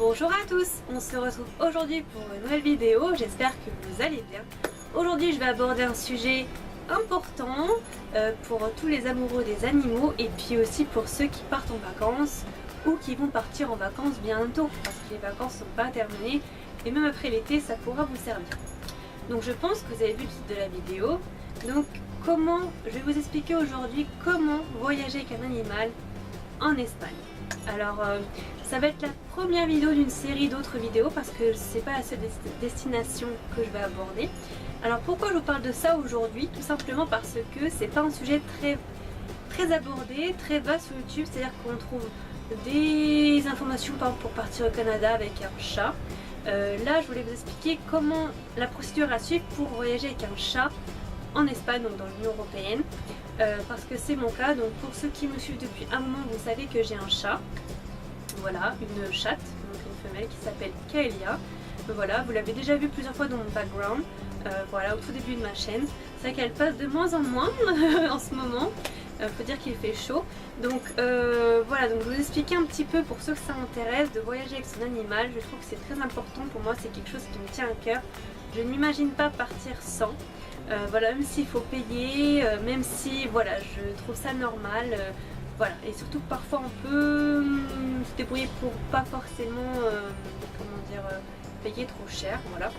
Bonjour à tous, on se retrouve aujourd'hui pour une nouvelle vidéo, j'espère que vous allez bien. Aujourd'hui je vais aborder un sujet important pour tous les amoureux des animaux et puis aussi pour ceux qui partent en vacances ou qui vont partir en vacances bientôt parce que les vacances ne sont pas terminées et même après l'été ça pourra vous servir. Donc je pense que vous avez vu le titre de la vidéo. Donc je vais vous expliquer aujourd'hui comment voyager avec un animal en Espagne. Alors ça va être la première vidéo d'une série d'autres vidéos parce que c'est pas la seule destination que je vais aborder. Alors pourquoi je vous parle de ça aujourd'hui? Tout simplement parce que c'est pas un sujet très abordé, très vaste sur YouTube, c'est-à-dire qu'on trouve des informations par exemple pour partir au Canada avec un chat. Là je voulais vous expliquer comment la procédure à suivre pour voyager avec un chat en Espagne, donc dans l'Union Européenne, parce que c'est mon cas. Donc pour ceux qui me suivent depuis un moment, vous savez que j'ai un chat, voilà, une chatte, donc une femelle qui s'appelle Kaelia. Voilà, vous l'avez déjà vu plusieurs fois dans mon background, voilà, au tout début de ma chaîne. C'est vrai qu'elle passe de moins en moins en ce moment, faut dire qu'il fait chaud. Donc voilà, donc je vais vous expliquer un petit peu pour ceux que ça intéresse de voyager avec son animal. Je trouve que c'est très important pour moi, c'est quelque chose qui me tient à cœur. Je ne m'imagine pas partir sans. Voilà, même s'il faut payer, même si voilà, je trouve ça normal, voilà, et surtout parfois on peut se débrouiller pour pas forcément, payer trop cher, voilà.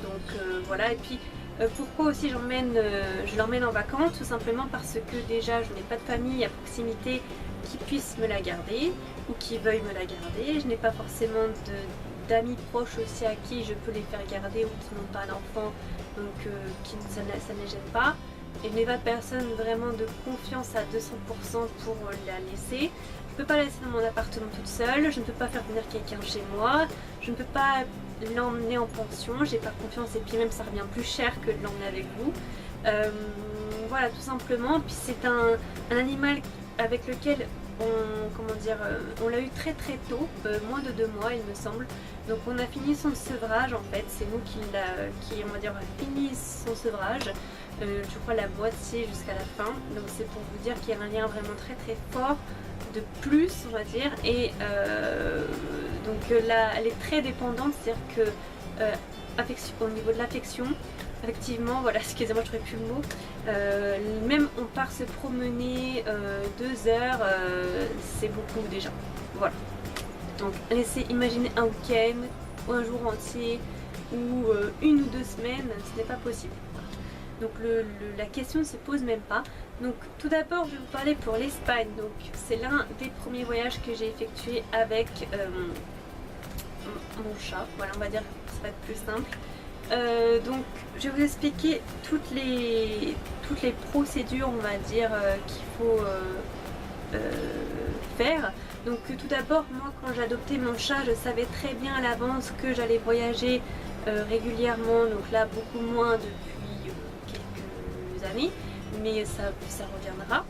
Donc voilà, et puis pourquoi aussi je l'emmène en vacances, tout simplement parce que déjà je n'ai pas de famille à proximité qui puisse me la garder ou qui veuille me la garder, je n'ai pas forcément d'amis proches aussi à qui je peux les faire garder ou qui n'ont pas d'enfants, donc ça ne les gêne pas, et je n'ai pas personne vraiment de confiance à 200% pour la laisser. Je ne peux pas la laisser dans mon appartement toute seule, je ne peux pas faire venir quelqu'un chez moi, je ne peux pas l'emmener en pension, j'ai pas confiance, et puis même ça revient plus cher que de l'emmener avec vous. Voilà, tout simplement. Puis c'est un animal avec lequel on l'a eu très tôt, moins de 2 mois il me semble. Donc on a fini son sevrage en fait, c'est nous qui a fini son sevrage, je crois la moitié jusqu'à la fin. Donc c'est pour vous dire qu'il y a un lien vraiment très fort de plus, on va dire, et donc là elle est très dépendante, c'est-à-dire que au niveau de l'affection, effectivement, voilà, excusez-moi, je ne trouvais plus le mot. Même on part se promener 2 heures, c'est beaucoup déjà. Voilà. Donc laissez imaginer un week-end ou un jour entier ou 1 ou 2 semaines, ce n'est pas possible. Donc la question ne se pose même pas. Donc tout d'abord je vais vous parler pour l'Espagne. Donc c'est l'un des premiers voyages que j'ai effectué avec mon chat. Voilà, on va dire que ça va être plus simple. Donc je vais vous expliquer toutes les procédures, on va dire, qu'il faut faire. Donc tout d'abord, moi quand j'ai adopté mon chat, je savais très bien à l'avance que j'allais voyager régulièrement, donc là beaucoup moins depuis quelques années, mais ça reviendra.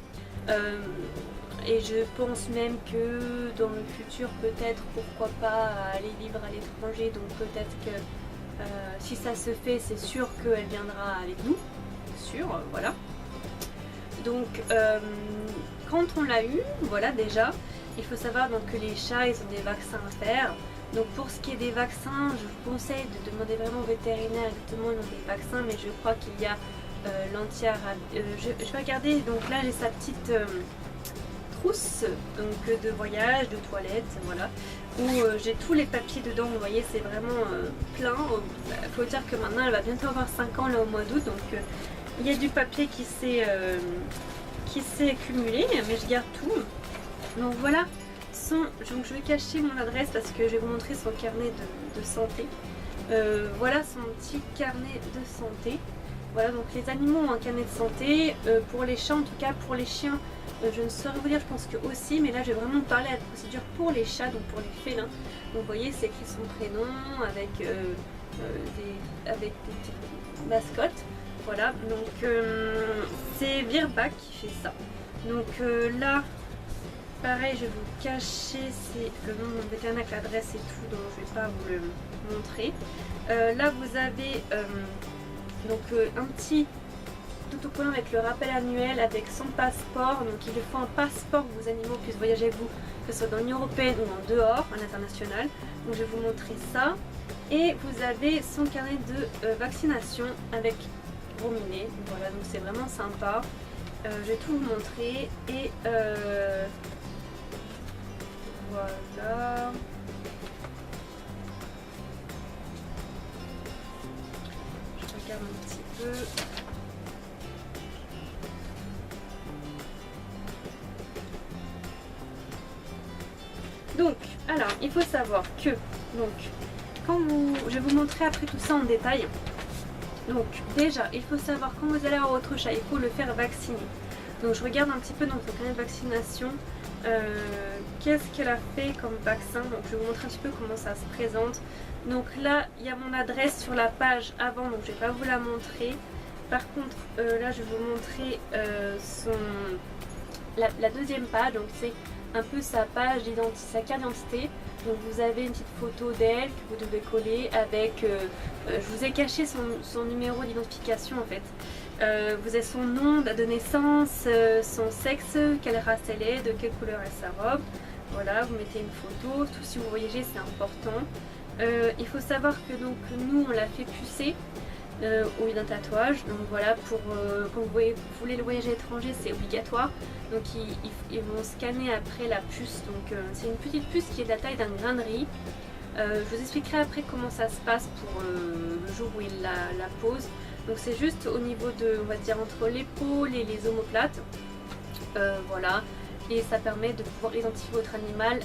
Et je pense même que dans le futur, peut-être, pourquoi pas aller vivre à l'étranger, donc peut-être que si ça se fait, c'est sûr qu'elle viendra avec nous, sûr, voilà. Donc quand on l'a eu, voilà, déjà, il faut savoir donc que les chats, ils ont des vaccins à faire. Donc pour ce qui est des vaccins, je vous conseille de demander vraiment au vétérinaire exactement le nom des vaccins, mais je crois qu'il y a je vais regarder, donc là j'ai sa petite trousse donc, de voyage, de toilette, voilà, où j'ai tous les papiers dedans, vous voyez, c'est vraiment plein. Il faut dire que maintenant elle va bientôt avoir 5 ans là au mois d'août, donc il y a du papier qui s'est accumulé, mais je garde tout. Donc voilà, donc je vais cacher mon adresse parce que je vais vous montrer son carnet de santé. Voilà son petit carnet de santé. Voilà, donc les animaux ont un carnet de santé, pour les chats en tout cas, pour les chiens je ne saurais vous dire, je pense que aussi, mais là je vais vraiment parler à la procédure pour les chats, donc pour les félins. Donc vous voyez, c'est écrit son prénom avec des petites mascottes. Voilà, donc c'est Virbac qui fait ça. Donc là, pareil, je vais vous cacher, c'est le nom de mon vétérinaire avec l'adresse et tout, donc je ne vais pas vous le montrer. Là vous avez donc un petit autocollant avec le rappel annuel, avec son passeport. Donc il faut un passeport pour que vos animaux puissent voyager avec vous, que ce soit dans l'Union Européenne ou en dehors, en international. Donc je vais vous montrer ça. Et vous avez son carnet de vaccination avec Rominé. Voilà, donc c'est vraiment sympa. Je vais tout vous montrer. Et voilà. Je regarde un petit peu. Donc, alors, il faut savoir que, je vais vous montrer après tout ça en détail. Donc, déjà, il faut savoir quand vous allez avoir votre chat, il faut le faire vacciner. Donc, je regarde un petit peu dans son carnet de vaccination, qu'est-ce qu'elle a fait comme vaccin. Donc, je vais vous montrer un petit peu comment ça se présente. Donc là, il y a mon adresse sur la page avant, donc je ne vais pas vous la montrer. Par contre, là, je vais vous montrer la deuxième page. Donc, c'est un peu sa page d'identité, sa carte d'identité. Donc vous avez une petite photo d'elle que vous devez coller avec, je vous ai caché son numéro d'identification en fait. Vous avez son nom, date de naissance, son sexe, quelle race elle est, de quelle couleur est sa robe. Voilà, vous mettez une photo, tout si vous voyagez c'est important. Il faut savoir que donc nous on l'a fait pucer au lieu d'un tatouage. Donc voilà, pour quand vous voulez le voyage à l'étranger c'est obligatoire. Donc ils vont scanner après la puce. Donc c'est une petite puce qui est de la taille d'un grain de riz. Je vous expliquerai après comment ça se passe pour le jour où il la pose. Donc c'est juste au niveau de, on va dire entre l'épaule et les omoplates. Voilà. Et ça permet de pouvoir identifier votre animal.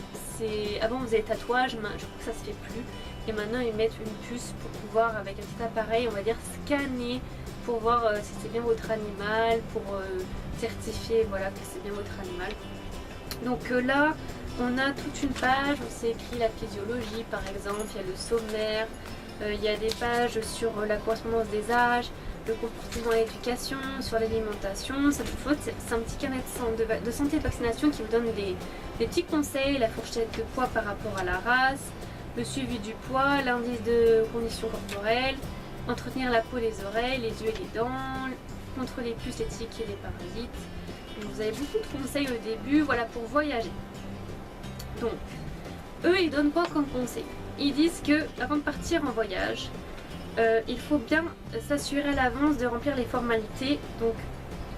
Avant vous avez tatouage, je crois que ça se fait plus. Et maintenant ils mettent une puce pour pouvoir avec un petit appareil, on va dire scanner pour voir si c'est bien votre animal, pour certifier voilà, que c'est bien votre animal. Donc là on a toute une page où c'est écrit la physiologie par exemple, il y a le sommaire, il y a des pages sur la correspondance des âges, le comportement et l'éducation, sur l'alimentation. C'est un petit carnet de santé et de vaccination qui vous donne des petits conseils, la fourchette de poids par rapport à la race, le suivi du poids, l'indice de condition corporelle, entretenir la peau, les oreilles, les yeux et les dents, contre les puces, les tiques et les parasites. Donc vous avez beaucoup de conseils au début, voilà, pour voyager. Donc, eux, ils donnent quoi comme conseil? Ils disent que avant de partir en voyage, il faut bien s'assurer à l'avance de remplir les formalités, donc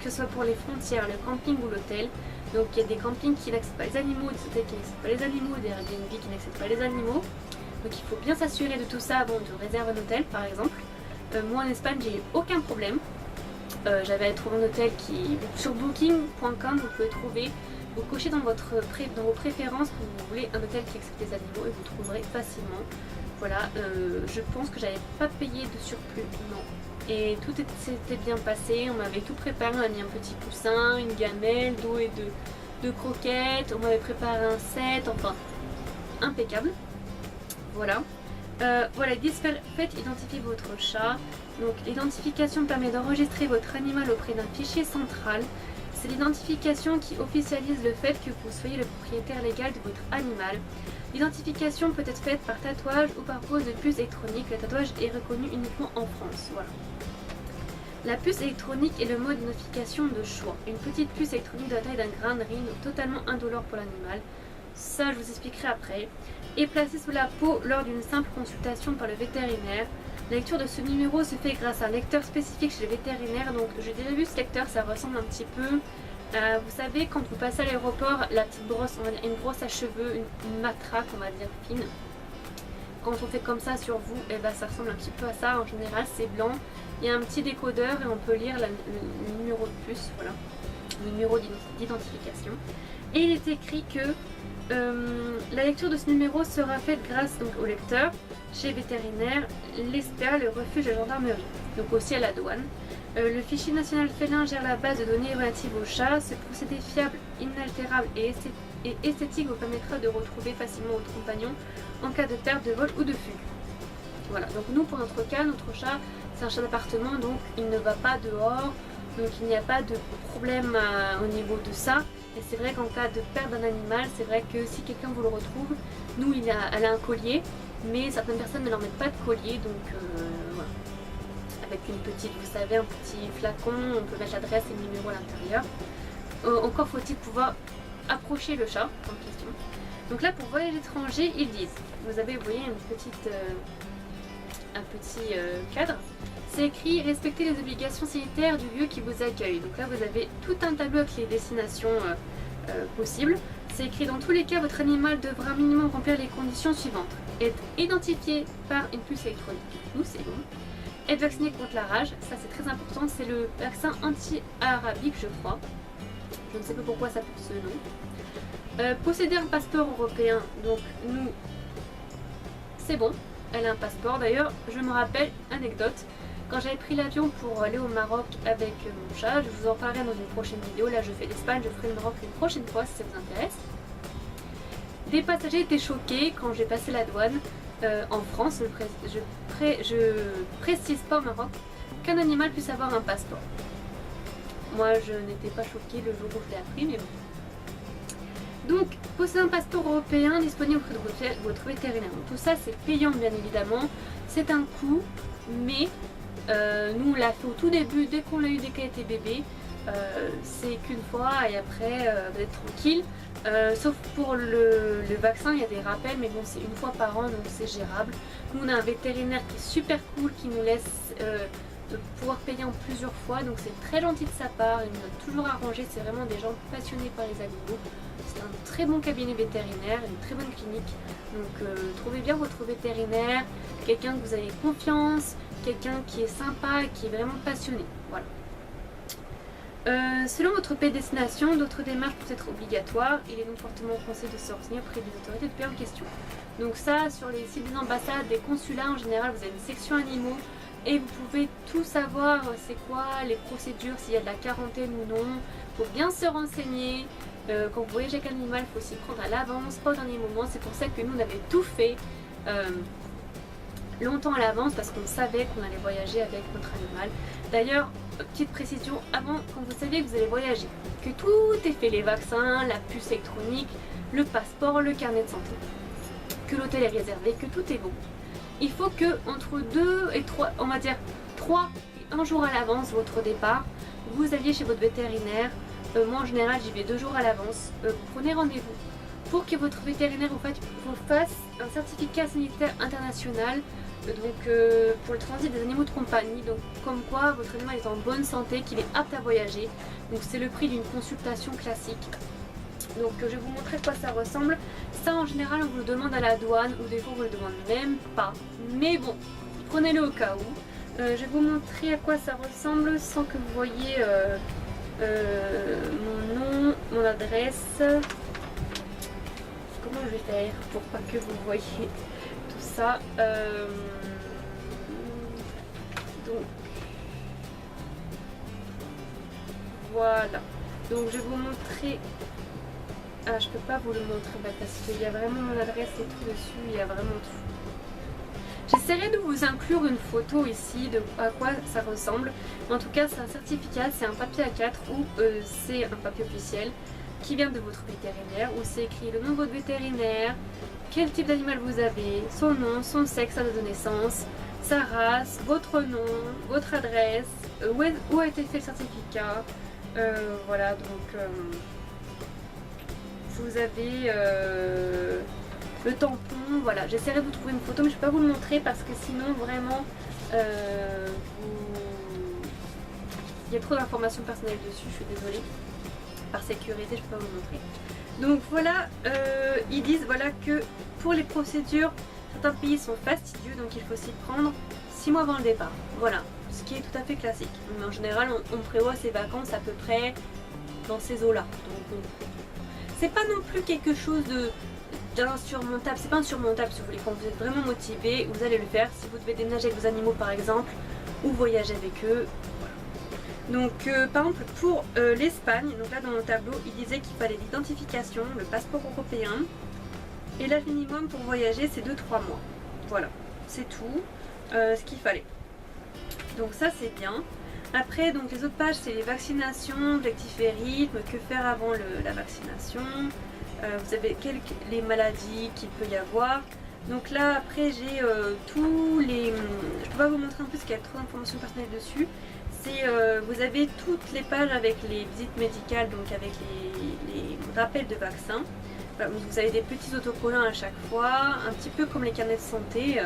que ce soit pour les frontières, le camping ou l'hôtel. Donc il y a des campings qui n'acceptent pas les animaux, des hôtels qui n'acceptent pas les animaux, des Airbnb qui n'acceptent pas les animaux. Donc il faut bien s'assurer de tout ça avant de réserver un hôtel par exemple. Moi en Espagne j'ai eu aucun problème. J'avais trouvé un hôtel qui, sur booking.com vous pouvez trouver, vous cochez dans vos préférences que vous voulez un hôtel qui accepte les animaux et vous trouverez facilement. Voilà, je pense que j'avais pas payé de surplus, non. Et tout s'était bien passé, on m'avait tout préparé, on m'a mis un petit coussin, une gamelle d'eau et de croquettes, on m'avait préparé un set, enfin impeccable. Voilà. Voilà, faites identifier votre chat. Donc l'identification permet d'enregistrer votre animal auprès d'un fichier central. C'est l'identification qui officialise le fait que vous soyez le propriétaire légal de votre animal. L'identification peut être faite par tatouage ou par pose de puce électronique. Le tatouage est reconnu uniquement en France. Voilà. La puce électronique est le mode d'identification de choix. Une petite puce électronique de la taille d'un grain de riz, totalement indolore pour l'animal. Ça, je vous expliquerai après. Est placée sous la peau lors d'une simple consultation par le vétérinaire. La lecture de ce numéro se fait grâce à un lecteur spécifique chez le vétérinaire. Donc, j'ai déjà vu ce lecteur, ça ressemble un petit peu. Vous savez, quand vous passez à l'aéroport, la petite brosse, on va dire, une brosse à cheveux, une matraque, on va dire fine. Quand on fait comme ça sur vous, et ben, ça ressemble un petit peu à ça. En général, c'est blanc. Il y a un petit décodeur et on peut lire le numéro de puce, voilà, le numéro d'identification. Et il est écrit que la lecture de ce numéro sera faite grâce donc, au lecteur, chez vétérinaire, l'ESPA, le refuge de gendarmerie, donc aussi à la douane. Le fichier national félin gère la base de données relative aux chats. Ce procédé fiable, inaltérable et esthétique vous permettra de retrouver facilement votre compagnon en cas de perte, de vol ou de fugue. Voilà, donc nous pour notre cas, notre chat c'est un chat d'appartement, donc il ne va pas dehors, donc il n'y a pas de problème au niveau de ça. Et c'est vrai qu'en cas de perte d'un animal, c'est vrai que si quelqu'un vous le retrouve, nous elle a un collier, mais certaines personnes ne leur mettent pas de collier, donc voilà. avec une petite, vous savez, un petit flacon, on peut mettre l'adresse et le numéro à l'intérieur. Encore faut-il pouvoir approcher le chat en question. Donc là, pour voyage étranger, ils disent, vous avez, vous voyez, un petit cadre. C'est écrit respectez les obligations sanitaires du lieu qui vous accueille. Donc là, vous avez tout un tableau avec les destinations possibles. C'est écrit dans tous les cas, votre animal devra minimum remplir les conditions suivantes. Être identifié par une puce électronique. Nous, c'est bon. Être vacciné contre la rage, ça c'est très important. C'est le vaccin anti-arabique, je crois. Je ne sais pas pourquoi ça porte ce nom. Posséder un passeport européen. Donc nous, c'est bon. Elle a un passeport. D'ailleurs, je me rappelle, anecdote, quand j'avais pris l'avion pour aller au Maroc avec mon chat, je vous en parlerai dans une prochaine vidéo. Là, je fais l'Espagne, je ferai le Maroc une prochaine fois si ça vous intéresse. Des passagers étaient choqués quand j'ai passé la douane en France. Je précise pas au Maroc qu'un animal puisse avoir un passeport. Moi, je n'étais pas choquée le jour où je l'ai appris, mais bon. Donc, posséder un passeport européen disponible auprès de votre vétérinaire. Donc, tout ça, c'est payant, bien évidemment. C'est un coût, mais nous, on l'a fait au tout début, dès qu'on l'a eu, dès qu'elle était bébé. C'est qu'une fois et après, vous êtes tranquille. Sauf pour le vaccin, il y a des rappels, mais bon, c'est une fois par an, donc c'est gérable. Nous, on a un vétérinaire qui est super cool, qui nous laisse pouvoir payer en plusieurs fois, donc c'est très gentil de sa part. Il nous a toujours arrangé, c'est vraiment des gens passionnés par les animaux. C'est un très bon cabinet vétérinaire, une très bonne clinique. Donc trouvez bien votre vétérinaire, quelqu'un que vous avez confiance, quelqu'un qui est sympa et qui est vraiment passionné. Voilà. Selon votre pays de destination, d'autres démarches peuvent être obligatoires. Il est donc fortement conseillé de se renseigner auprès des autorités de pays en question. Donc ça, sur les sites des ambassades, des consulats en général, vous avez une section animaux et vous pouvez tout savoir, c'est quoi les procédures, s'il y a de la quarantaine ou non. Il faut bien se renseigner. Quand vous voyagez avec un animal, il faut s'y prendre à l'avance, pas au dernier moment. C'est pour ça que nous, on avait tout fait longtemps à l'avance parce qu'on savait qu'on allait voyager avec notre animal. D'ailleurs, petite précision, avant, quand vous saviez que vous allez voyager, que tout est fait, les vaccins, la puce électronique, le passeport, le carnet de santé, que l'hôtel est réservé, que tout est bon. Il faut que entre 2 et 3, on va dire 3 et 1 jour à l'avance votre départ, vous alliez chez votre vétérinaire. Moi en général j'y vais 2 jours à l'avance. Vous prenez rendez-vous pour que votre vétérinaire vous fasse un certificat sanitaire international. Donc pour le transit des animaux de compagnie, donc comme quoi votre animal est en bonne santé, qu'il est apte à voyager. Donc c'est le prix d'une consultation classique. Donc je vais vous montrer à quoi ça ressemble. Ça en général on vous le demande à la douane ou des fois on vous le demande même pas. Mais bon, prenez-le au cas où. Je vais vous montrer à quoi ça ressemble sans que vous voyez mon nom, mon adresse. Comment je vais faire pour pas que vous voyez tout ça. Donc voilà. Donc je vais vous montrer. Ah, je peux pas vous le montrer parce qu'il y a vraiment mon adresse et tout dessus. Il y a vraiment tout. J'essaierai de vous inclure une photo ici de à quoi ça ressemble. En tout cas, c'est un certificat, c'est un papier A4 ou c'est un papier officiel qui vient de votre vétérinaire où c'est écrit le nom de votre vétérinaire, quel type d'animal vous avez, son nom, son sexe, sa date de naissance, sa race, votre nom, votre adresse, où a été fait le certificat. Voilà, donc vous avez le tampon. Voilà, j'essaierai de vous trouver une photo, mais je ne peux pas vous le montrer parce que sinon, vraiment, il y a trop d'informations personnelles dessus. Je suis désolée. Par sécurité, je ne peux pas vous le montrer. Donc voilà, ils disent voilà que pour les procédures, certains pays sont fastidieux, donc il faut s'y prendre 6 mois avant le départ. Voilà, ce qui est tout à fait classique. Mais en général, on prévoit ses vacances à peu près dans ces eaux-là. Donc c'est pas non plus quelque chose d'insurmontable. C'est pas insurmontable si vous voulez. Quand vous êtes vraiment motivé, vous allez le faire. Si vous devez déménager avec vos animaux par exemple, ou voyager avec eux. Donc par exemple pour l'Espagne, donc là dans mon tableau, il disait qu'il fallait l'identification, le passeport européen et l'âge minimum pour voyager c'est 2-3 mois. Voilà, c'est tout ce qu'il fallait. Donc ça c'est bien. Après donc les autres pages c'est les vaccinations, objectifs et rythme, que faire avant la vaccination, vous avez les maladies qu'il peut y avoir, Donc là après j'ai tous les... Je peux pas vous montrer en plus qu'il y a trop d'informations personnelles dessus. Vous avez toutes les pages avec les visites médicales, donc avec les rappels de vaccins. Voilà, vous avez des petits autocollants à chaque fois, un petit peu comme les carnets de santé.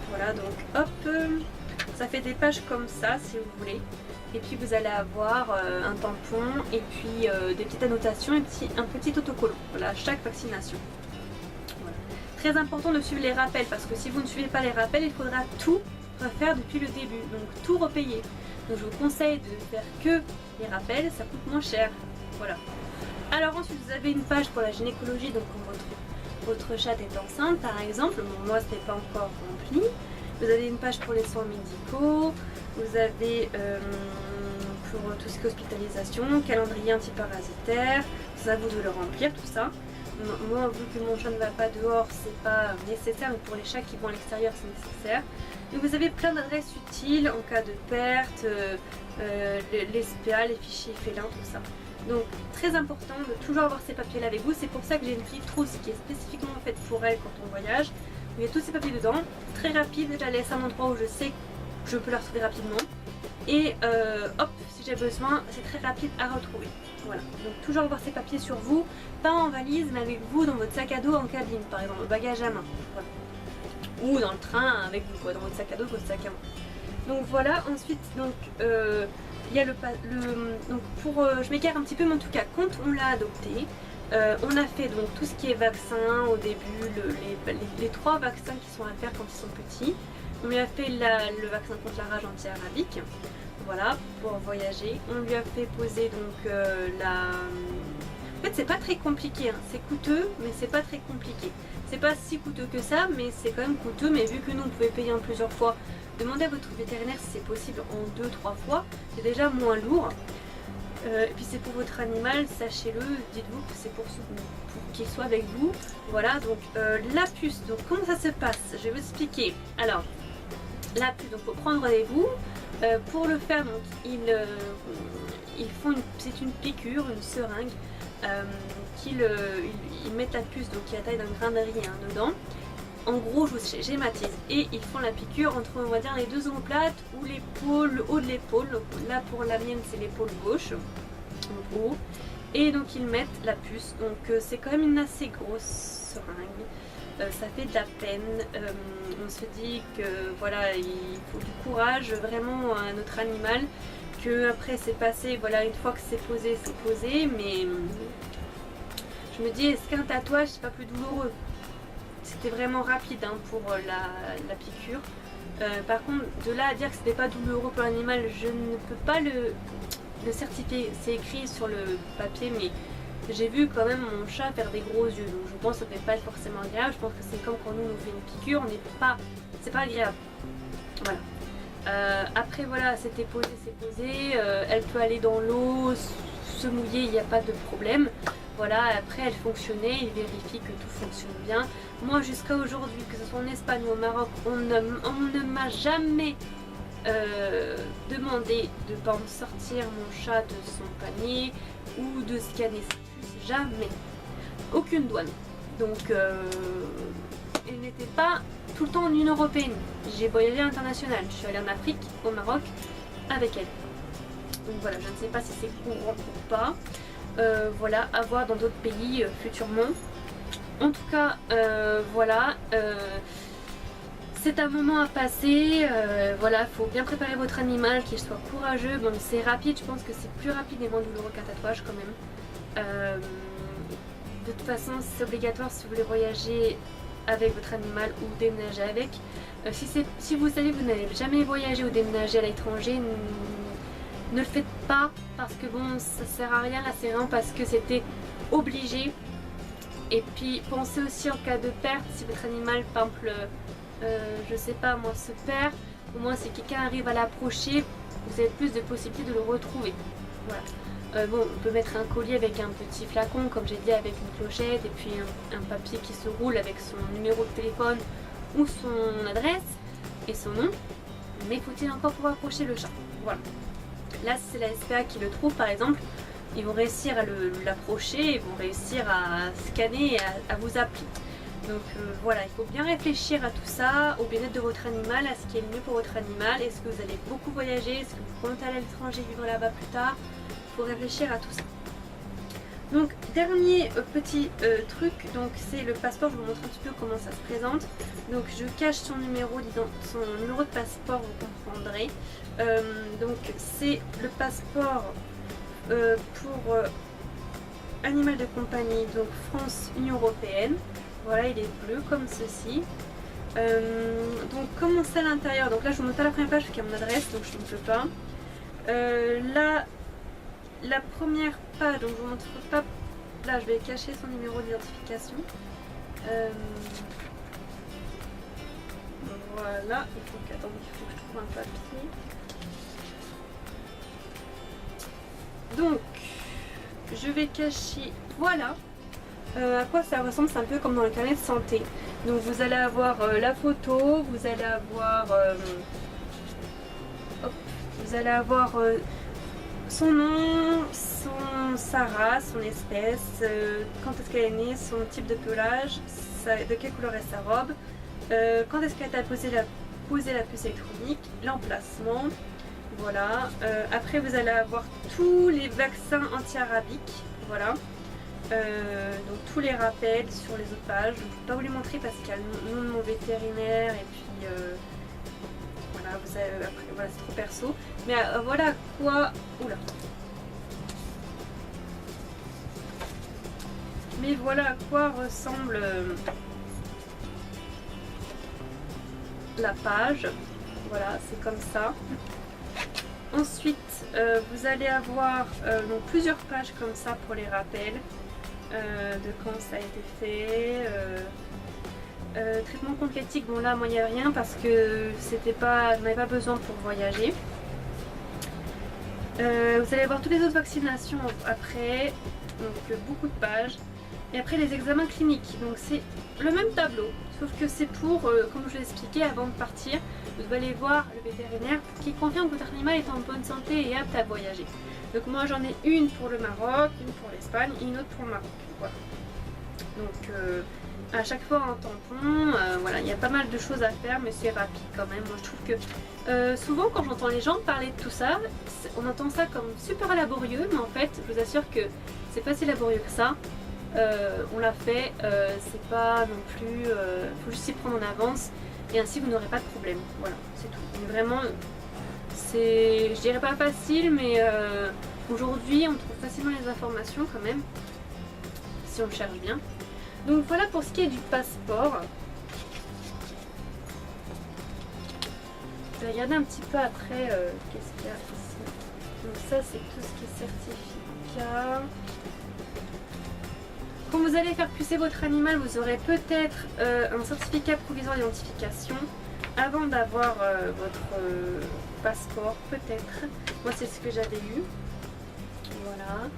Voilà, donc hop, ça fait des pages comme ça si vous voulez. Et puis vous allez avoir un tampon et puis des petites annotations et un petit autocollant. Voilà, chaque vaccination. Voilà. Très important de suivre les rappels parce que si vous ne suivez pas les rappels, il faudra tout refaire depuis le début, donc tout repayer. Donc je vous conseille de faire que les rappels, ça coûte moins cher. Voilà. Alors ensuite vous avez une page pour la gynécologie, donc quand votre chatte est enceinte par exemple. Bon, moi ce n'est pas encore rempli. Vous avez une page pour les soins médicaux. Vous avez pour tout ce qui est hospitalisation, calendrier antiparasitaire. C'est à vous de le remplir tout ça. Moi vu que mon chat ne va pas dehors, c'est pas nécessaire, mais pour les chats qui vont à l'extérieur c'est nécessaire. Donc vous avez plein d'adresses utiles en cas de perte, les SPA, les fichiers félins, tout ça. Donc très important de toujours avoir ces papiers là avec vous. C'est pour ça que j'ai une petite trousse qui est spécifiquement faite pour elle quand on voyage. Il y a tous ces papiers dedans, très rapide, je la laisse à un endroit où je sais que je peux la retrouver rapidement. Et hop, si j'ai besoin, c'est très rapide à retrouver. Voilà, donc toujours avoir ces papiers sur vous, pas en valise mais avec vous dans votre sac à dos en cabine, par exemple, au bagage à main. Voilà. Ou dans le train avec vous, quoi, dans votre sac à dos, votre sac à main. Donc voilà, ensuite donc il y a donc je m'écarte un petit peu, mais en tout cas quand on l'a adopté, on a fait donc tout ce qui est vaccin au début, les 3 vaccins qui sont à faire quand ils sont petits. On lui a fait le vaccin contre la rage anti-arabique, voilà, pour voyager. On lui a fait poser donc En fait c'est pas très compliqué, hein. C'est coûteux mais c'est pas très compliqué. C'est pas si coûteux que ça, mais c'est quand même coûteux, mais vu que nous on pouvait payer en plusieurs fois, demandez à votre vétérinaire si c'est possible en 2-3 fois, c'est déjà moins lourd. Et puis c'est pour votre animal, sachez-le, dites-vous que c'est pour qu'il soit avec vous. Voilà, donc la puce, donc comment ça se passe? Je vais vous expliquer. Alors, la puce, donc faut prendre rendez-vous. Pour le faire, donc ils font c'est une piqûre, une seringue, ils mettent la puce, donc qui est la taille d'un grain de riz dedans. En gros, je vous schématise, et ils font la piqûre entre, on va dire, les 2 omoplates ou l'épaule, le haut de l'épaule. Là pour la mienne c'est l'épaule gauche, en haut, et donc ils mettent la puce. Donc c'est quand même une assez grosse seringue, ça fait de la peine. On se dit que voilà, il faut du courage vraiment à notre animal, que après c'est passé, voilà, une fois que c'est posé, mais je me dis, est-ce qu'un tatouage c'est pas plus douloureux? C'était vraiment rapide hein, pour la piqûre. Par contre, de là à dire que c'était pas douloureux pour l'animal, je ne peux pas le certifier. C'est écrit sur le papier, mais j'ai vu quand même mon chat faire des gros yeux. Donc je pense que ça ne peut pas être forcément agréable. Je pense que c'est comme quand nous on fait une piqûre, c'est pas agréable. Voilà. Après voilà, c'était posé, c'est posé. Elle peut aller dans l'eau, se mouiller, il n'y a pas de problème. Voilà, après elle fonctionnait, il vérifie que tout fonctionne bien. Moi jusqu'à aujourd'hui, que ce soit en Espagne ou au Maroc, on ne m'a jamais demandé de ne pas me sortir mon chat de son panier ou de scanner sa puce, jamais. Aucune douane. Donc elle n'était pas tout le temps en Union Européenne. J'ai voyagé à l'international, je suis allée en Afrique, au Maroc, avec elle. Donc voilà, je ne sais pas si c'est courant ou pas. Voilà, à voir dans d'autres pays futurement. En tout cas, voilà, c'est un moment à passer. Voilà, il faut bien préparer votre animal, qu'il soit courageux. Bon, c'est rapide, je pense que c'est plus rapide et moins douloureux qu'un tatouage quand même. De toute façon, c'est obligatoire si vous voulez voyager avec votre animal ou déménager avec. Si vous savez que vous n'avez jamais voyagé ou déménagé à l'étranger, ne le faites pas parce que bon, ça sert à rien. Là, c'est vraiment parce que c'était obligé. Et puis pensez aussi en cas de perte, si votre animal, par exemple, je sais pas moi, se perd, au moins si quelqu'un arrive à l'approcher, vous avez plus de possibilités de le retrouver. Voilà. Bon, on peut mettre un collier avec un petit flacon, comme j'ai dit, avec une clochette, et puis un papier qui se roule avec son numéro de téléphone ou son adresse et son nom. Mais faut-il encore pouvoir approcher le chat? Voilà. Là, c'est la SPA qui le trouve, par exemple. Ils vont réussir à l'approcher, ils vont réussir à scanner et à vous appeler. Donc voilà, il faut bien réfléchir à tout ça, au bien-être de votre animal, à ce qui est le mieux pour votre animal. Est-ce que vous allez beaucoup voyager? Est-ce que vous comptez aller à l'étranger vivre là-bas plus tard? Il faut réfléchir à tout ça. Donc dernier petit truc, donc c'est le passeport. Je vous montre un petit peu comment ça se présente. Donc je cache son numéro de passeport, vous comprendrez. Donc c'est le passeport pour animal de compagnie, donc France, Union Européenne. Voilà, il est bleu comme ceci. Donc comment c'est à l'intérieur? Donc là je vous montre pas la première page parce qu'il y a mon adresse, donc je ne peux pas. Là, la première page, donc je vous montre pas. Là je vais cacher son numéro d'identification. Voilà, il faut que je trouve un papier. Donc je vais cacher, voilà à quoi ça ressemble. C'est un peu comme dans le carnet de santé. Donc vous allez avoir la photo, vous allez avoir son nom, sa race, son espèce, quand est-ce qu'elle est née, son type de pelage, de quelle couleur est sa robe, quand est-ce qu'elle a posé la puce électronique, l'emplacement. Voilà. Après vous allez avoir tous les vaccins anti-arabiques. Voilà. Donc tous les rappels sur les autres pages. Je ne peux pas vous les montrer parce qu'il y a le nom de mon vétérinaire et puis voilà, vous avez, après voilà, c'est trop perso. Mais voilà quoi. Oula. Mais voilà à quoi ressemble la page. Voilà, c'est comme ça. Ensuite, vous allez avoir donc plusieurs pages comme ça pour les rappels de quand ça a été fait. Traitement complétique, bon là moi il n'y a rien parce que je n'avais pas besoin pour voyager. Vous allez avoir toutes les autres vaccinations après, donc beaucoup de pages. Et après les examens cliniques, donc c'est le même tableau, sauf que c'est pour, comme je l'ai expliqué avant de partir, vous devez aller voir le vétérinaire qui confirme que votre animal est en bonne santé et apte à voyager. Donc moi j'en ai une pour le Maroc, une pour l'Espagne et une autre pour le Maroc. Voilà. Donc à chaque fois un tampon, voilà, il y a pas mal de choses à faire mais c'est rapide quand même. Moi je trouve que souvent quand j'entends les gens parler de tout ça, on entend ça comme super laborieux, mais en fait je vous assure que c'est pas si laborieux que ça. On l'a fait, c'est pas non plus, faut juste s'y prendre en avance et ainsi vous n'aurez pas de problème. Voilà, c'est tout. Mais vraiment, c'est, je dirais pas facile, mais aujourd'hui on trouve facilement les informations quand même, si on cherche bien. Donc voilà pour ce qui est du passeport. Je vais regarder un petit peu après qu'est-ce qu'il y a ici. Donc ça c'est tout ce qui est certificat. Quand vous allez faire pucer votre animal, vous aurez peut-être un certificat provisoire d'identification avant d'avoir votre passeport, peut-être. Moi c'est ce que j'avais eu. Voilà.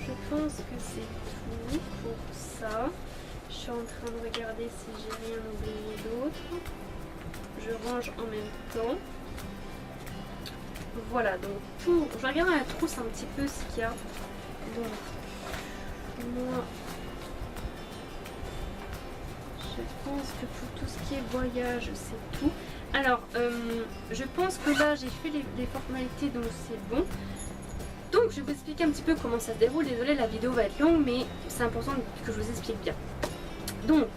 Je pense que c'est tout pour ça. Je suis en train de regarder si j'ai rien oublié d'autre. Je range en même temps. Voilà, donc tout. Je vais regarder dans la trousse un petit peu ce qu'il y a. Donc, moi, je pense que pour tout ce qui est voyage, c'est tout. Alors, je pense que là, j'ai fait les formalités, donc c'est bon. Donc, je vais vous expliquer un petit peu comment ça se déroule. Désolée, la vidéo va être longue, mais c'est important que je vous explique bien. Donc,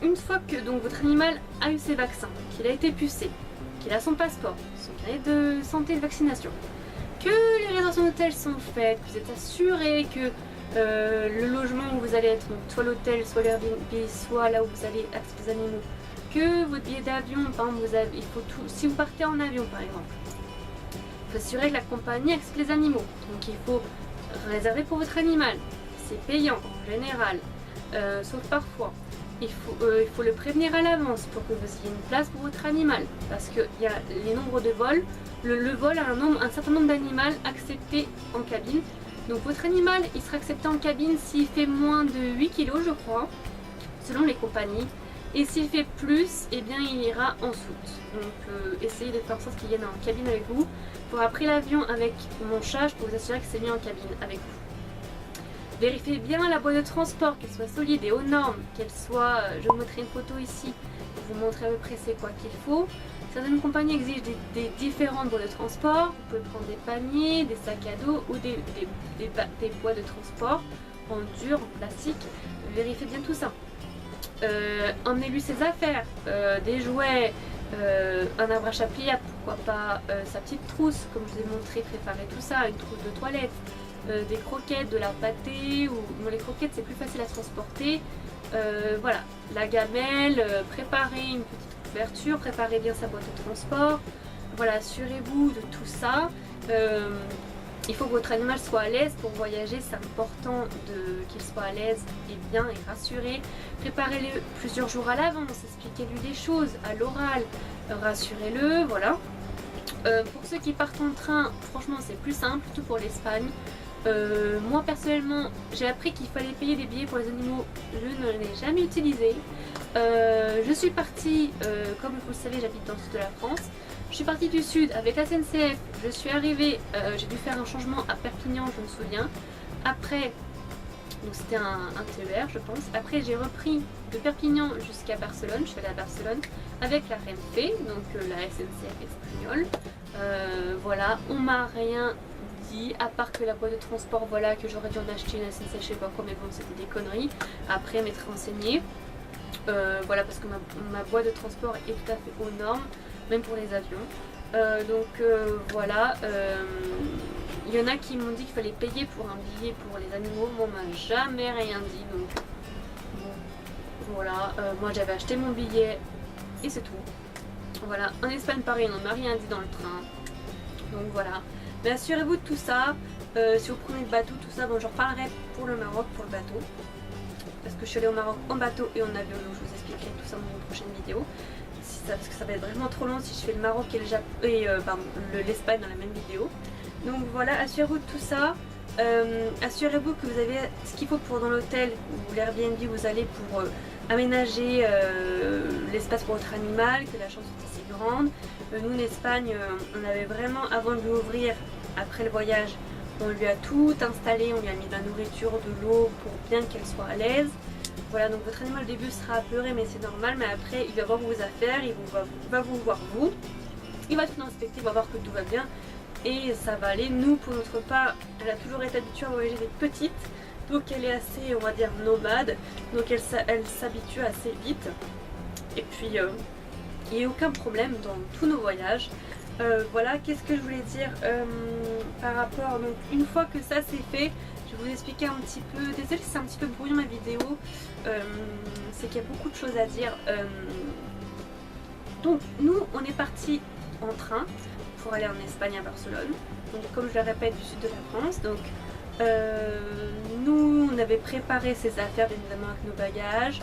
une fois que donc, votre animal a eu ses vaccins, qu'il a été pucé, qu'il a son passeport, son carnet de santé et de vaccination, que les réservations d'hôtel sont faites, que vous êtes assuré que le logement où vous allez être, donc, soit l'hôtel, soit l'Airbnb, soit là où vous allez accéder aux animaux, que votre billet d'avion, par exemple, il faut tout. Si vous partez en avion par exemple, il faut s'assurer que la compagnie accepte les animaux. Donc il faut réserver pour votre animal. C'est payant en général, sauf parfois. Il faut le prévenir à l'avance pour que vous ayez une place pour votre animal. Parce qu'il y a les nombres de vols. Le vol a un certain nombre d'animaux acceptés en cabine. Donc votre animal, il sera accepté en cabine s'il fait moins de 8 kg, je crois, selon les compagnies. Et s'il fait plus, eh bien il ira en soute. Donc essayez de faire en sorte qu'il vienne en cabine avec vous. Pour après l'avion avec mon chat, je peux vous assurer que c'est mis en cabine avec vous. Vérifiez bien la boîte de transport, qu'elle soit solide et aux normes, qu'elle soit, je vous mettrai une photo ici pour vous montrer à peu près c'est quoi qu'il faut. Certaines compagnies exigent des différentes boîtes de transport. Vous pouvez prendre des paniers, des sacs à dos ou des boîtes de transport en dur, en plastique. Vérifiez bien tout ça. Emmenez-lui ses affaires, des jouets, un arbre à pliable, pourquoi pas sa petite trousse, comme je vous ai montré, préparer tout ça, une trousse de toilette. Des croquettes, de la pâtée, ou bon, les croquettes c'est plus facile à transporter. Voilà, la gamelle, préparez une petite couverture, préparez bien sa boîte de transport. Voilà, assurez-vous de tout ça. Il faut que votre animal soit à l'aise pour voyager, c'est important qu'il soit à l'aise et bien et rassuré. Préparez-le plusieurs jours à l'avance, expliquez-lui des choses à l'oral, rassurez-le, voilà. Pour ceux qui partent en train, franchement c'est plus simple, surtout pour l'Espagne. Moi personnellement j'ai appris qu'il fallait payer des billets pour les animaux, je ne l'ai jamais utilisé. Je suis partie, comme vous le savez j'habite dans le sud de la France, je suis partie du sud avec la SNCF, je suis arrivée, j'ai dû faire un changement à Perpignan je me souviens, après, donc c'était un TER je pense, après j'ai repris de Perpignan jusqu'à Barcelone, je suis allée à Barcelone avec la Renfe, donc la SNCF espagnole, voilà, on m'a rien dit, à part que la boîte de transport, voilà, que j'aurais dû en acheter une SNCF, je sais pas quoi, mais bon, c'était des conneries. Après, m'être renseignée. Voilà, parce que ma boîte de transport est tout à fait aux normes, même pour les avions. Voilà. Il y en a qui m'ont dit qu'il fallait payer pour un billet pour les animaux. Moi, on m'a jamais rien dit, donc bon, voilà. Moi, j'avais acheté mon billet et c'est tout. Voilà. En Espagne, pareil, on m'a rien dit dans le train. Donc voilà. Mais assurez-vous de tout ça, si vous prenez le bateau, tout ça, bon j'en reparlerai pour le Maroc, pour le bateau. Parce que je suis allée au Maroc en bateau et en avion, donc je vous expliquerai tout ça dans une prochaine vidéo. Parce que ça va être vraiment trop long si je fais le Maroc et l'Espagne dans la même vidéo. Donc voilà, assurez-vous de tout ça. Assurez-vous que vous avez ce qu'il faut pour dans l'hôtel ou l'Airbnb où vous allez pour aménager l'espace pour votre animal, que la chambre soit assez grande. Nous, en Espagne, on avait vraiment, avant de l'ouvrir, après le voyage, on lui a tout installé, on lui a mis de la nourriture, de l'eau pour bien qu'elle soit à l'aise. Voilà, donc votre animal au début sera apeuré, mais c'est normal, mais après il va voir vos affaires, il va vous voir vous, il va tout inspecter, il va voir que tout va bien et ça va aller. Nous, pour notre part, elle a toujours été habituée à voyager des petites, donc elle est assez, on va dire, nomade, donc elle s'habitue assez vite. Et puis, il n'y a aucun problème dans tous nos voyages. Voilà, qu'est-ce que je voulais dire par rapport, donc une fois que ça c'est fait, je vais vous expliquer un petit peu, désolée si c'est un petit peu brouillon ma vidéo, c'est qu'il y a beaucoup de choses à dire. Donc nous on est parti en train pour aller en Espagne à Barcelone, donc comme je le répète du sud de la France, donc nous on avait préparé ces affaires bien évidemment avec nos bagages.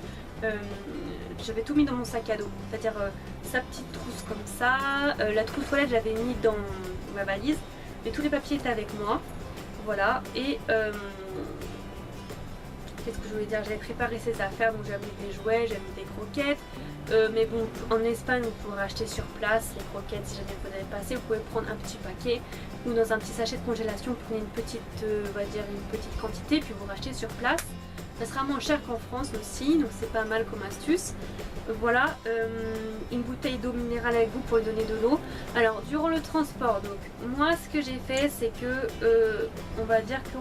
J'avais tout mis dans mon sac à dos, c'est-à-dire sa petite trousse comme ça, la trousse toilette j'avais mis dans ma valise, mais tous les papiers étaient avec moi, voilà, et qu'est-ce que je voulais dire, j'avais préparé ces affaires, donc j'avais mis des jouets, j'avais mis des croquettes, mais bon, en Espagne vous pourrez acheter sur place les croquettes si jamais vous n'avez pas assez, vous pouvez prendre un petit paquet, ou dans un petit sachet de congélation, vous prenez une petite, on va dire une petite quantité, puis vous rachetez sur place. Ça sera moins cher qu'en France aussi, donc c'est pas mal comme astuce. Voilà, une bouteille d'eau minérale avec vous pour lui donner de l'eau. Alors durant le transport, donc moi ce que j'ai fait c'est que on va dire qu'on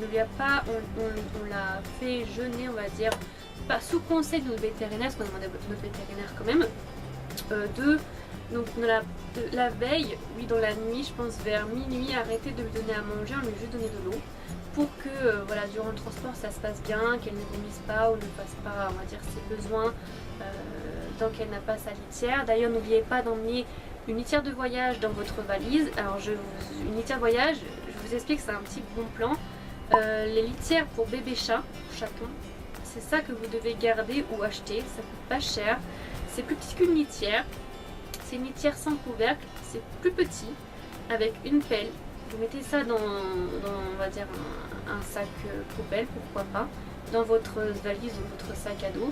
ne lui a pas, on l'a fait jeûner, on va dire, pas sous conseil de notre vétérinaire, parce qu'on a demandé à notre vétérinaire quand même, donc la veille, oui dans la nuit, je pense vers minuit, arrêter de lui donner à manger, on lui a juste donné de l'eau. Pour que voilà, durant le transport ça se passe bien, qu'elle ne vomisse pas ou ne fasse pas, on va dire, ses besoins tant qu'elle n'a pas sa litière. D'ailleurs n'oubliez pas d'emmener une litière de voyage dans votre valise. Alors une litière de voyage, je vous explique, c'est un petit bon plan. Les litières pour bébé chat, chaton, c'est ça que vous devez garder ou acheter, ça coûte pas cher. C'est plus petit qu'une litière, c'est une litière sans couvercle, c'est plus petit, avec une pelle. Vous mettez ça dans on va dire un sac poubelle, pourquoi pas, dans votre valise ou votre sac à dos,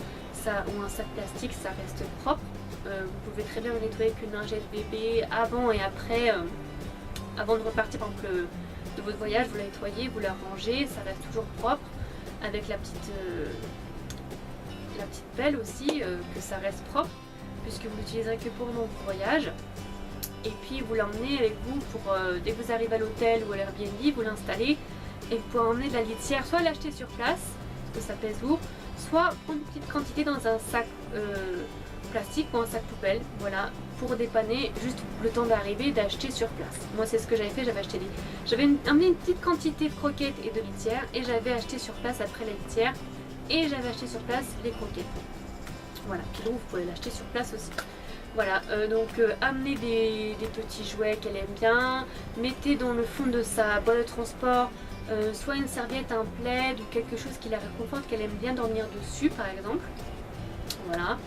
ou un sac plastique, ça reste propre. Vous pouvez très bien le nettoyer avec une lingette bébé avant et après, avant de repartir par exemple de votre voyage, vous la nettoyez, vous la rangez, ça reste toujours propre, avec la petite pelle aussi, que ça reste propre, puisque vous l'utiliserez que pour mon voyage. Et puis vous l'emmenez avec vous pour, dès que vous arrivez à l'hôtel ou à l'Airbnb, vous l'installez et vous pouvez emmener de la litière, soit l'acheter sur place, parce que ça pèse lourd, soit prendre une petite quantité dans un sac plastique ou un sac poubelle, voilà, pour dépanner juste le temps d'arriver, d'acheter sur place. Moi c'est ce que j'avais fait, j'avais emmené une petite quantité de croquettes et de litière et j'avais acheté sur place après la litière et j'avais acheté sur place les croquettes. Voilà, puis donc vous pouvez l'acheter sur place aussi. Voilà, amenez des petits jouets qu'elle aime bien, mettez dans le fond de sa boîte de transport soit une serviette, un plaid ou quelque chose qui la réconforte, qu'elle aime bien dormir dessus par exemple. Voilà.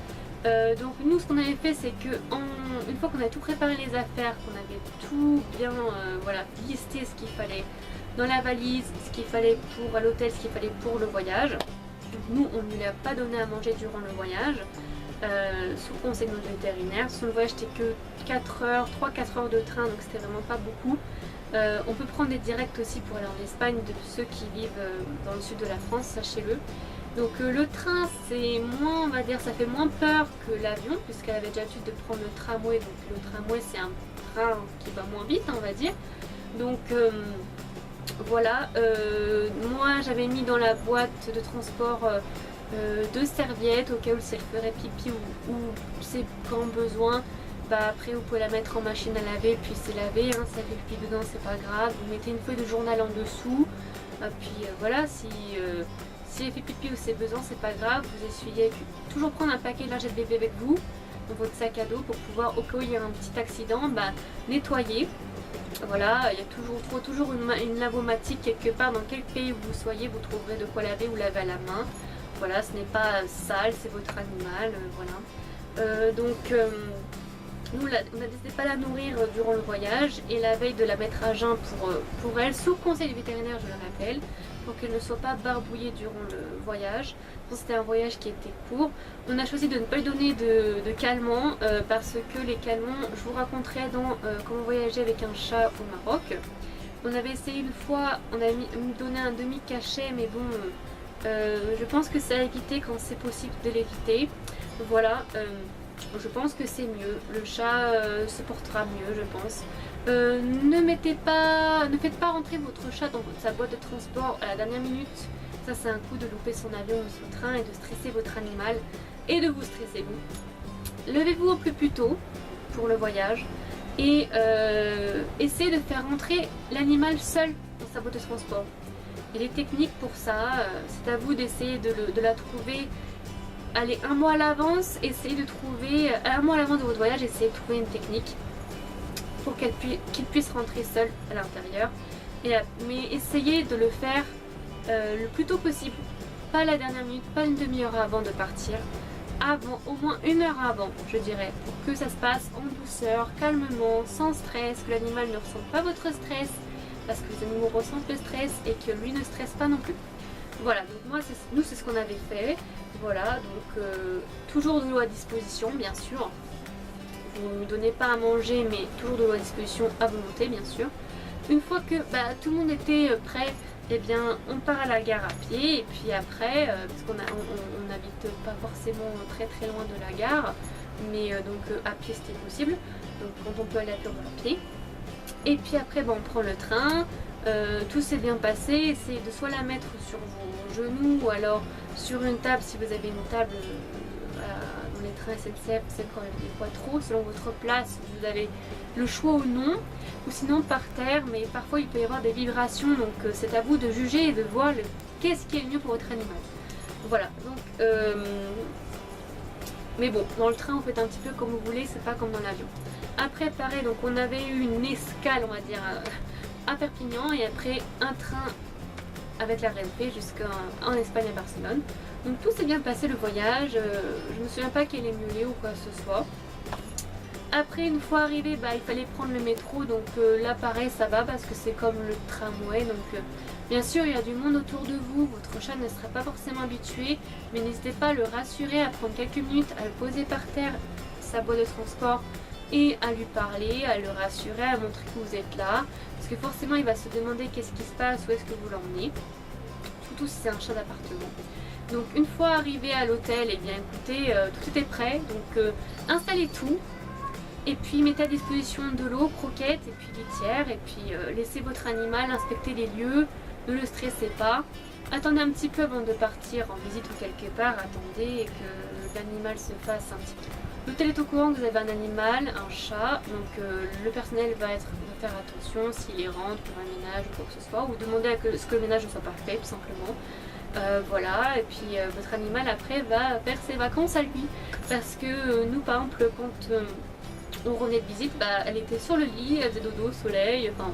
Donc nous ce qu'on avait fait c'est que une fois qu'on avait tout préparé les affaires, qu'on avait tout bien listé ce qu'il fallait dans la valise, ce qu'il fallait pour à l'hôtel, ce qu'il fallait pour le voyage. Donc nous on ne lui a pas donné à manger durant le voyage. Sous conseil de notre vétérinaire. Son voyage c'était que 3-4 heures de train, donc c'était vraiment pas beaucoup. On peut prendre des directs aussi pour aller en Espagne de ceux qui vivent dans le sud de la France, sachez-le. Donc le train c'est moins, on va dire, ça fait moins peur que l'avion, puisqu'elle avait déjà l'habitude de prendre le tramway, donc le tramway c'est un train qui va moins vite, on va dire. Donc voilà, moi j'avais mis dans la boîte de transport 2 serviettes au cas où si elle ferait pipi ou c'est quand besoin. Bah après vous pouvez la mettre en machine à laver puis c'est lavé, hein, si elle fait pipi dedans c'est pas grave, vous mettez une feuille de journal en dessous, puis voilà, si elle fait pipi ou c'est besoin c'est pas grave, vous essuyez, toujours prendre un paquet de lingettes bébé avec vous dans votre sac à dos pour pouvoir, au cas où il y a un petit accident, nettoyer. Voilà, il y a toujours une lavomatique quelque part, dans quel pays vous soyez, vous trouverez de quoi laver ou laver à la main. Voilà, ce n'est pas sale, c'est votre animal, voilà. Nous, on a décidé de pas la nourrir durant le voyage et la veille de la mettre à jeun pour elle, sous conseil du vétérinaire, je le rappelle, pour qu'elle ne soit pas barbouillée durant le voyage. C'était un voyage qui était court. On a choisi de ne pas lui donner de calmants parce que les calmants, je vous raconterai dans comment voyager avec un chat au Maroc. On avait essayé une fois, on a donné un demi-cachet, mais bon... je pense que c'est à éviter quand c'est possible de l'éviter. Voilà, je pense que c'est mieux. Le chat se portera mieux, je pense. Ne faites pas rentrer votre chat dans sa boîte de transport à la dernière minute. Ça c'est un coup de louper son avion ou son train et de stresser votre animal et de vous stresser vous. Levez-vous au plus tôt pour le voyage et essayez de faire rentrer l'animal seul dans sa boîte de transport. Et les techniques pour ça, c'est à vous d'essayer de la trouver. Allez, un mois à l'avance, essayez de trouver, un mois à l'avance de votre voyage, essayez de trouver une technique pour qu'il puisse rentrer seul à l'intérieur. Mais essayez de le faire le plus tôt possible, pas la dernière minute, pas une demi-heure avant de partir, avant, au moins 1 heure avant, je dirais, pour que ça se passe en douceur, calmement, sans stress, que l'animal ne ressente pas votre stress, parce que les animaux ressentent le stress et que lui ne stresse pas non plus. Voilà, donc nous c'est ce qu'on avait fait. Voilà, donc toujours de l'eau à disposition bien sûr. Vous ne donnez pas à manger mais toujours de l'eau à disposition à volonté bien sûr. Une fois que tout le monde était prêt, eh bien on part à la gare à pied et puis après, parce qu'on n'habite pas forcément très très loin de la gare, mais à pied c'était possible. Donc quand on peut aller à pied, on va à pied. Et puis après on prend le train, tout s'est bien passé, essayez de soit la mettre sur vos genoux ou alors sur une table si vous avez une table dans les trains SNCF, c'est quand même des fois trop, selon votre place vous avez le choix ou non, ou sinon par terre, mais parfois il peut y avoir des vibrations, donc c'est à vous de juger et de voir qu'est-ce qui est le mieux pour votre animal. Voilà, donc mais bon, dans le train vous faites un petit peu comme vous voulez, c'est pas comme dans l'avion. Après pareil, donc on avait eu une escale on va dire à Perpignan et après un train avec la Renfe jusqu'en Espagne à Barcelone. Donc tout s'est bien passé le voyage, je me souviens pas qu'elle est miaulée ou quoi que ce soit. Après une fois arrivé, il fallait prendre le métro, donc là pareil ça va parce que c'est comme le tramway, donc bien sûr il y a du monde autour de vous, votre chat ne sera pas forcément habitué, mais n'hésitez pas à le rassurer, à prendre quelques minutes, à le poser par terre, sa boîte de transport, et à lui parler, à le rassurer, à montrer que vous êtes là. parce que forcément il va se demander qu'est-ce qui se passe, où est-ce que vous l'emmenez, surtout si c'est un chat d'appartement. Donc une fois arrivé à l'hôtel, et bien écoutez, tout était prêt, donc installez tout. Et puis mettez à disposition de l'eau, croquettes et puis litière. Et puis laissez votre animal inspecter les lieux, ne le stressez pas. Attendez un petit peu avant de partir en visite ou quelque part, attendez et que l'animal se fasse un petit peu. L'hôtel est au courant que vous avez un animal, un chat, donc le personnel va faire attention s'il rentre pour un ménage ou quoi que ce soit, ou demander à ce que le ménage ne soit pas fait tout simplement. Voilà, et puis votre animal après va faire ses vacances à lui. Parce que nous par exemple quand on revenait de visite, elle était sur le lit, elle faisait dodo au soleil, enfin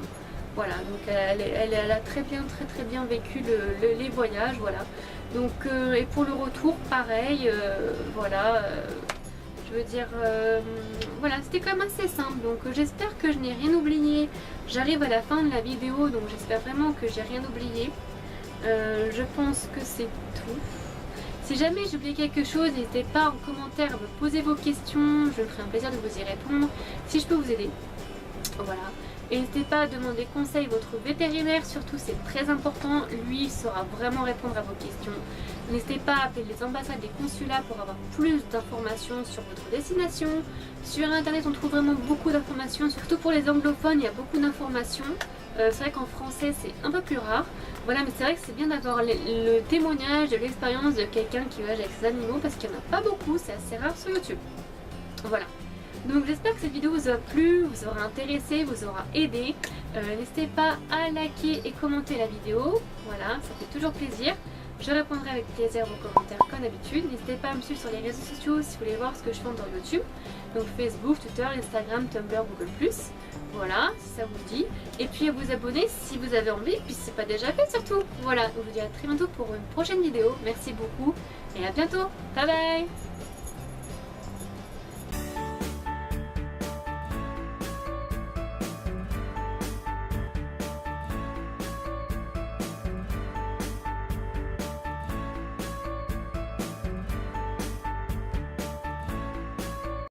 voilà, donc elle a très bien vécu les voyages, voilà. Donc et pour le retour pareil, voilà, je veux dire, voilà, c'était quand même assez simple, donc j'espère que je n'ai rien oublié. J'arrive à la fin de la vidéo, donc j'espère vraiment que j'ai rien oublié. Je pense que c'est tout. Si jamais j'ai oublié quelque chose, n'hésitez pas en commentaire à me poser vos questions, je me ferai un plaisir de vous y répondre si je peux vous aider. Voilà. Et n'hésitez pas à demander conseil à votre vétérinaire, surtout c'est très important, lui saura vraiment répondre à vos questions. N'hésitez pas à appeler les ambassades et consulats pour avoir plus d'informations sur votre destination. Sur internet on trouve vraiment beaucoup d'informations, surtout pour les anglophones il y a beaucoup d'informations. C'est vrai qu'en français c'est un peu plus rare. Voilà, mais c'est vrai que c'est bien d'avoir le témoignage de l'expérience de quelqu'un qui voyage avec ses animaux parce qu'il n'y en a pas beaucoup, c'est assez rare sur YouTube. Voilà. Donc j'espère que cette vidéo vous aura plu, vous aura intéressé, vous aura aidé. N'hésitez pas à liker et commenter la vidéo. Voilà, ça fait toujours plaisir. Je répondrai avec plaisir à vos commentaires comme d'habitude. N'hésitez pas à me suivre sur les réseaux sociaux si vous voulez voir ce que je fais dans YouTube. Donc Facebook, Twitter, Instagram, Tumblr, Google+. Voilà, si ça vous dit. Et puis à vous abonner si vous avez envie, puis si ce n'est pas déjà fait surtout. Voilà, donc je vous dis à très bientôt pour une prochaine vidéo. Merci beaucoup et à bientôt. Bye bye.